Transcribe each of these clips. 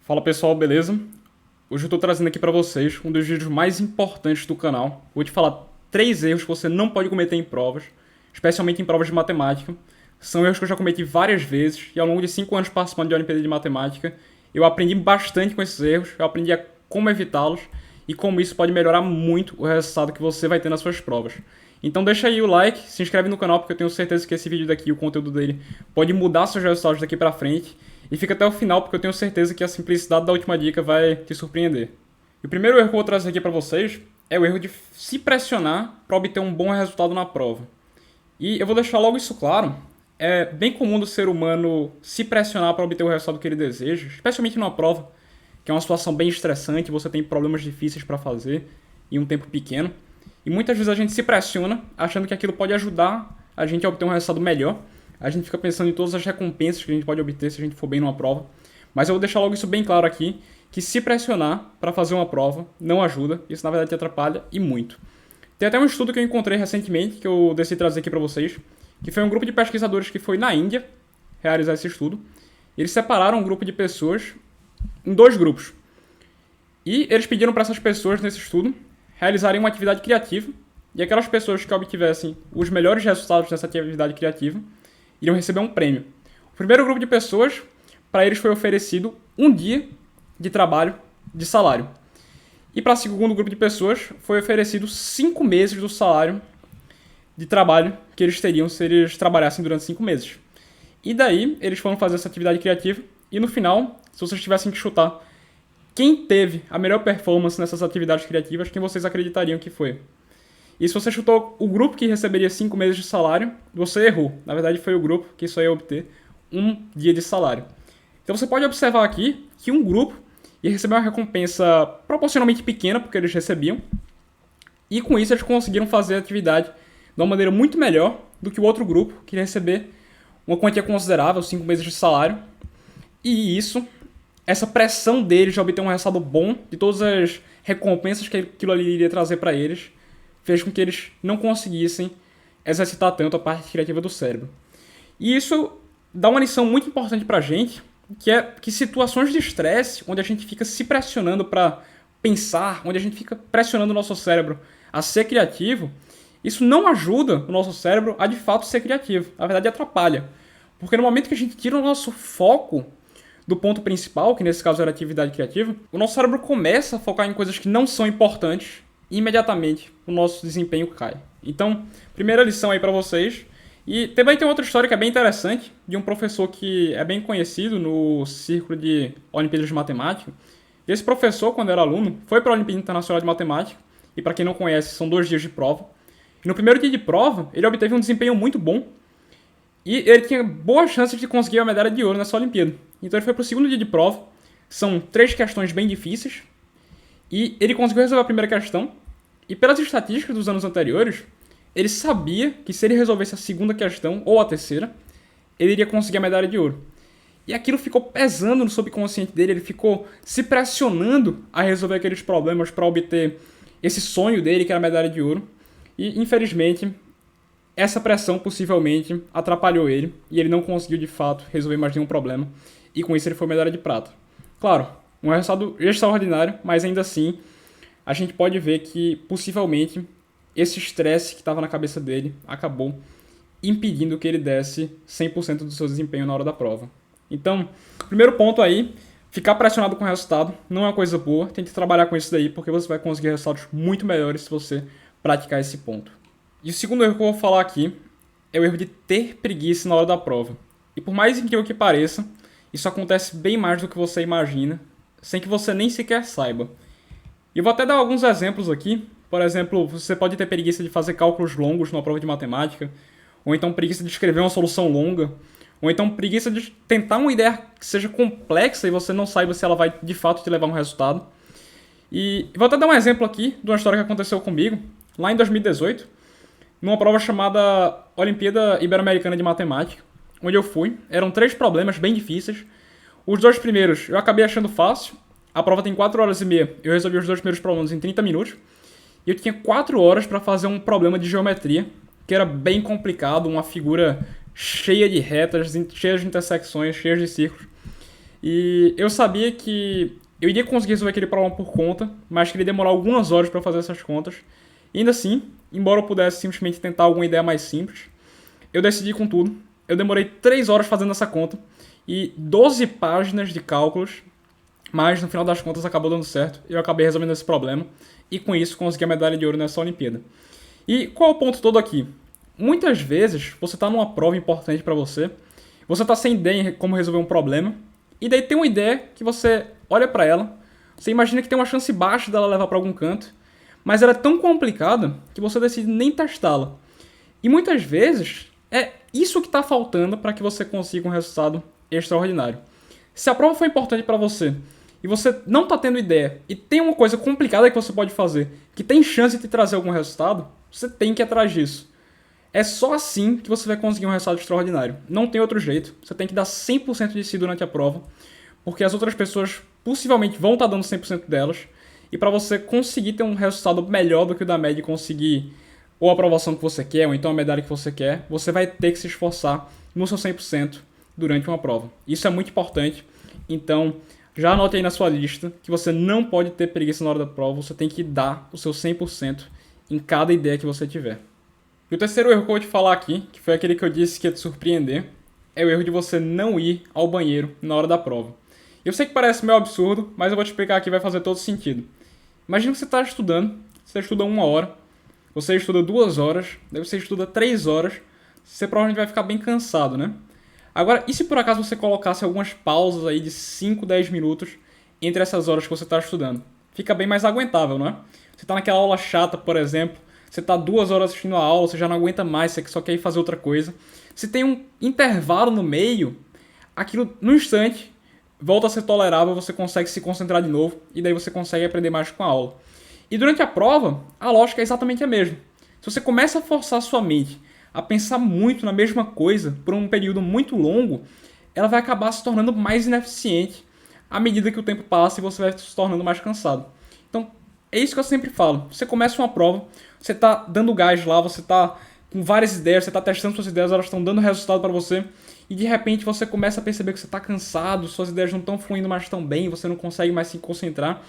Fala pessoal, beleza? Hoje eu tô trazendo aqui pra vocês um dos vídeos mais importantes do canal. Vou te falar 3 erros que você não pode cometer em provas, especialmente em provas de matemática. São erros que eu já cometi várias vezes e ao longo de 5 anos participando de Olimpíada de Matemática, eu aprendi bastante com esses erros, eu aprendi a como evitá-los e como isso pode melhorar muito o resultado que você vai ter nas suas provas. Então deixa aí o like, se inscreve no canal porque eu tenho certeza que esse vídeo daqui, o conteúdo dele, pode mudar seus resultados daqui pra frente. E fica até o final porque eu tenho certeza que a simplicidade da última dica vai te surpreender. E o primeiro erro que eu vou trazer aqui pra vocês é o erro de se pressionar para obter um bom resultado na prova. E eu vou deixar logo isso claro. É bem comum do ser humano se pressionar para obter o resultado que ele deseja, especialmente numa prova, que é uma situação bem estressante, você tem problemas difíceis para fazer em um tempo pequeno. E muitas vezes a gente se pressiona achando que aquilo pode ajudar a gente a obter um resultado melhor. A gente fica pensando em todas as recompensas que a gente pode obter se a gente for bem numa prova. Mas eu vou deixar logo isso bem claro aqui, que se pressionar para fazer uma prova não ajuda, isso na verdade te atrapalha e muito. Tem até um estudo que eu encontrei recentemente, que eu decidi trazer aqui para vocês, que foi um grupo de pesquisadores que foi na Índia realizar esse estudo. Eles separaram um grupo de pessoas em 2 grupos. E eles pediram para essas pessoas nesse estudo realizarem uma atividade criativa, e aquelas pessoas que obtivessem os melhores resultados nessa atividade criativa iriam receber um prêmio. O primeiro grupo de pessoas, para eles foi oferecido um dia de trabalho de salário. E para o segundo grupo de pessoas, foi oferecido 5 meses do salário de trabalho que eles teriam se eles trabalhassem durante 5 meses. E daí, eles foram fazer essa atividade criativa, e no final, se vocês tivessem que chutar quem teve a melhor performance nessas atividades criativas, quem vocês acreditariam que foi? E se você chutou o grupo que receberia 5 meses de salário, você errou. Na verdade, foi o grupo que só ia obter um dia de salário. Então você pode observar aqui que um grupo ia receber uma recompensa proporcionalmente pequena, porque eles recebiam, e com isso eles conseguiram fazer a atividade de uma maneira muito melhor do que o outro grupo, que ia receber uma quantia considerável, 5 meses de salário. E isso, essa pressão deles de obter um resultado bom, de todas as recompensas que aquilo ali iria trazer para eles, fez com que eles não conseguissem exercitar tanto a parte criativa do cérebro. E isso dá uma lição muito importante pra gente, que é que situações de estresse, onde a gente fica se pressionando para pensar, onde a gente fica pressionando o nosso cérebro a ser criativo, isso não ajuda o nosso cérebro a de fato ser criativo. Na verdade, atrapalha. Porque no momento que a gente tira o nosso foco do ponto principal, que nesse caso era a atividade criativa, o nosso cérebro começa a focar em coisas que não são importantes e imediatamente o nosso desempenho cai. Então, primeira lição aí para vocês. E também tem outra história que é bem interessante, de um professor que é bem conhecido no círculo de Olimpíadas de Matemática. Esse professor, quando era aluno, foi para a Olimpíada Internacional de Matemática, e para quem não conhece, são 2 dias de prova. E no primeiro dia de prova, ele obteve um desempenho muito bom, e ele tinha boas chances de conseguir a medalha de ouro nessa Olimpíada. Então ele foi para o segundo dia de prova, são 3 questões bem difíceis, e ele conseguiu resolver a primeira questão, e pelas estatísticas dos anos anteriores, ele sabia que se ele resolvesse a segunda questão, ou a terceira, ele iria conseguir a medalha de ouro. E aquilo ficou pesando no subconsciente dele, ele ficou se pressionando a resolver aqueles problemas para obter esse sonho dele, que era a medalha de ouro. E, infelizmente, essa pressão possivelmente atrapalhou ele, e ele não conseguiu, de fato, resolver mais nenhum problema. E com isso ele foi medalha de prata. Claro, um resultado extraordinário, mas ainda assim, a gente pode ver que, possivelmente, esse estresse que estava na cabeça dele acabou impedindo que ele desse 100% do seu desempenho na hora da prova. Então, primeiro ponto aí, ficar pressionado com o resultado não é uma coisa boa. Tente trabalhar com isso daí, porque você vai conseguir resultados muito melhores se você praticar esse ponto. E o segundo erro que eu vou falar aqui é o erro de ter preguiça na hora da prova. E por mais incrível que pareça, isso acontece bem mais do que você imagina, sem que você nem sequer saiba. E eu vou até dar alguns exemplos aqui. Por exemplo, você pode ter preguiça de fazer cálculos longos numa prova de matemática, ou então preguiça de escrever uma solução longa, ou então preguiça de tentar uma ideia que seja complexa e você não saiba se ela vai de fato te levar a um resultado. E vou até dar um exemplo aqui de uma história que aconteceu comigo, lá em 2018, numa prova chamada Olimpíada Ibero-Americana de Matemática, onde eu fui. Eram 3 problemas bem difíceis. Os 2 primeiros eu acabei achando fácil. A prova tem 4 horas e meia. Eu resolvi os 2 primeiros problemas em 30 minutos. E eu tinha 4 horas para fazer um problema de geometria, que era bem complicado, uma figura cheia de retas, cheia de intersecções, cheia de círculos. E eu sabia que eu iria conseguir resolver aquele problema por conta, mas que iria demorar algumas horas para fazer essas contas. E ainda assim, embora eu pudesse simplesmente tentar alguma ideia mais simples, eu decidi com tudo. Eu demorei 3 horas fazendo essa conta e 12 páginas de cálculos, mas no final das contas acabou dando certo. Eu acabei resolvendo esse problema e com isso consegui a medalha de ouro nessa Olimpíada. E qual é o ponto todo aqui? Muitas vezes você está numa prova importante para você, você está sem ideia em como resolver um problema, e daí tem uma ideia que você olha para ela, você imagina que tem uma chance baixa dela levar para algum canto, mas ela é tão complicada que você decide nem testá-la. E muitas vezes é isso que está faltando para que você consiga um resultado extraordinário. Se a prova foi importante para você e você não está tendo ideia e tem uma coisa complicada que você pode fazer que tem chance de te trazer algum resultado, você tem que ir atrás disso. É só assim que você vai conseguir um resultado extraordinário. Não tem outro jeito. Você tem que dar 100% de si durante a prova, porque as outras pessoas possivelmente vão estar dando 100% delas. E para você conseguir ter um resultado melhor do que o da média e conseguir ou a aprovação que você quer, ou então a medalha que você quer, você vai ter que se esforçar no seu 100% durante uma prova. Isso é muito importante. Então, já anote aí na sua lista que você não pode ter preguiça na hora da prova. Você tem que dar o seu 100% em cada ideia que você tiver. E o terceiro erro que eu vou te falar aqui, que foi aquele que eu disse que ia te surpreender, é o erro de você não ir ao banheiro na hora da prova. Eu sei que parece meio absurdo, mas eu vou te explicar aqui e vai fazer todo sentido. Imagina que você está estudando, você estuda 1 hora, você estuda 2 horas, daí você estuda 3 horas, você provavelmente vai ficar bem cansado, né? Agora, e se por acaso você colocasse algumas pausas aí de 5, 10 minutos entre essas horas que você está estudando? Fica bem mais aguentável, não é? Você está naquela aula chata, por exemplo, você está 2 horas assistindo a aula, você já não aguenta mais, você só quer ir fazer outra coisa. Se tem um intervalo no meio, aquilo, no instante, volta a ser tolerável, você consegue se concentrar de novo e daí você consegue aprender mais com a aula. E durante a prova, a lógica é exatamente a mesma. Se você começa a forçar a sua mente a pensar muito na mesma coisa por um período muito longo, ela vai acabar se tornando mais ineficiente à medida que o tempo passa e você vai se tornando mais cansado. Então, é isso que eu sempre falo. Você começa uma prova, você está dando gás lá, você está com várias ideias, você está testando suas ideias, elas estão dando resultado para você, e de repente você começa a perceber que você está cansado, suas ideias não estão fluindo mais tão bem, você não consegue mais se concentrar.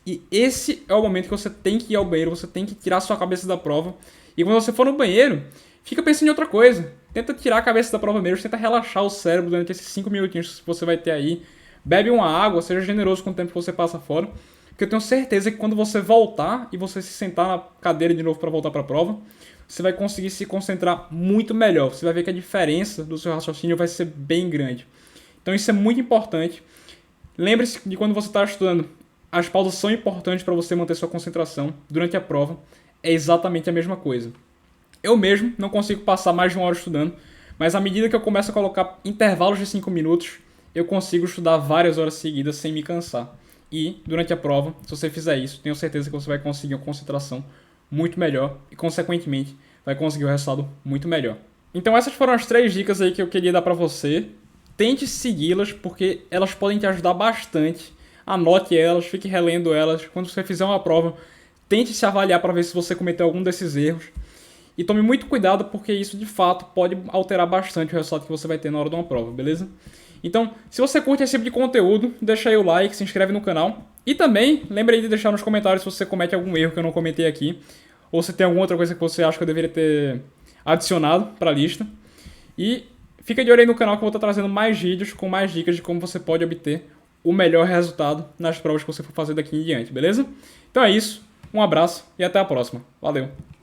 E esse é o momento que você tem que ir ao banheiro, você tem que tirar sua cabeça da prova. E quando você for no banheiro, fica pensando em outra coisa. Tenta tirar a cabeça da prova mesmo, tenta relaxar o cérebro durante esses 5 minutinhos que você vai ter aí. Bebe uma água, seja generoso com o tempo que você passa fora. Porque eu tenho certeza que quando você voltar e você se sentar na cadeira de novo para voltar para a prova, você vai conseguir se concentrar muito melhor. Você vai ver que a diferença do seu raciocínio vai ser bem grande. Então isso é muito importante. Lembre-se de quando você está estudando, as pausas são importantes para você manter sua concentração. Durante a prova, é exatamente a mesma coisa. Eu mesmo não consigo passar mais de 1 hora estudando, mas à medida que eu começo a colocar intervalos de 5 minutos, eu consigo estudar várias horas seguidas sem me cansar. E, durante a prova, se você fizer isso, tenho certeza que você vai conseguir uma concentração muito melhor e, consequentemente, vai conseguir um resultado muito melhor. Então essas foram as 3 dicas aí que eu queria dar para você. Tente segui-las porque elas podem te ajudar bastante. Anote elas, fique relendo elas. Quando você fizer uma prova, tente se avaliar para ver se você cometeu algum desses erros. E tome muito cuidado porque isso, de fato, pode alterar bastante o resultado que você vai ter na hora de uma prova, beleza? Então, se você curte esse tipo de conteúdo, deixa aí o like, se inscreve no canal. E também, lembre aí de deixar nos comentários se você comete algum erro que eu não comentei aqui. Ou se tem alguma outra coisa que você acha que eu deveria ter adicionado para a lista. E fica de olho aí no canal que eu vou estar trazendo mais vídeos com mais dicas de como você pode obter o melhor resultado nas provas que você for fazer daqui em diante, beleza? Então é isso, um abraço e até a próxima. Valeu!